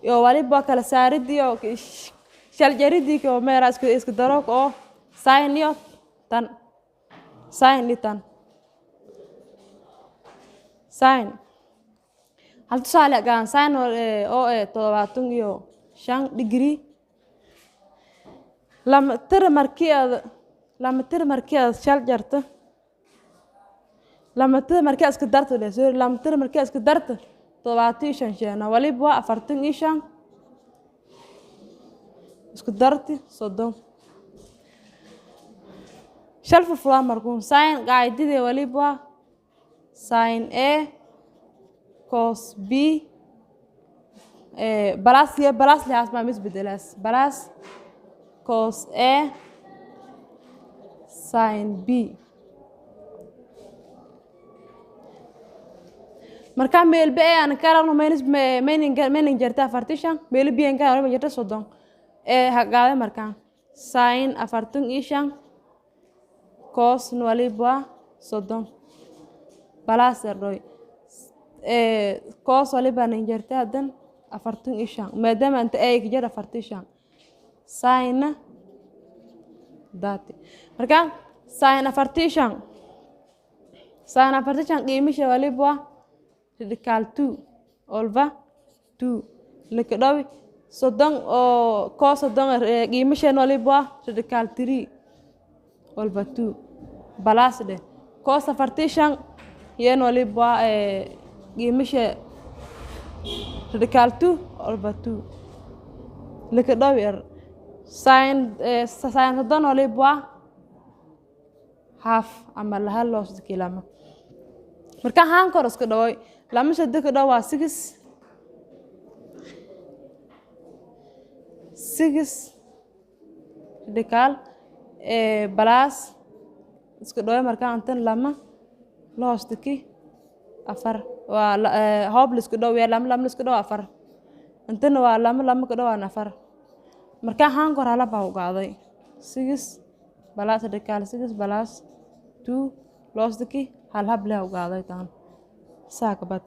iyo waliba kala saaridii oo shal jaridii oo meera isku daro oo sin iyo tan sin iyo tan sin hal tusaale gaan sin oo 75 degree lama tir markii aad shal jarto lama tir markii aad isku darto lama tir markii aad isku darto 75 sheena waliba 45 isku darti 30 shal fufula markuu sin qaacidada waliba sin a cos b balas li asma misbedelas balas cos a sin b marka meel b aan ka rabno meaning jarta partition meel b aan ka rabno jarta 30 hagaade marka sin 45 cos waliba 30 balas roy cos waliba nin jarta hadan 45 maadaama anta ay ka jara 45 sin dati marka sin 45 qiimisha waliba radical 2 over 2 lakadawi 30 oo cos 30 qiimisha waliba radical 3 over 2 balas de cos 45 yen waliba qiimisha radical 2 over 2 lakadawi sin 30 waliba half ama la halos kilama marka haan kor isku dhaway lama shada ka dhaw 6 radical balas isku dhaway marka antan lama loostiki afar waa hoob isku dhaway lama isku dhaw afar antan waa lama ka dhawaan afar marka haan kor hala baa u qaaday 6 balas radical 6 balas 2 loostiki hal hab leh u qaaday taan saaka bad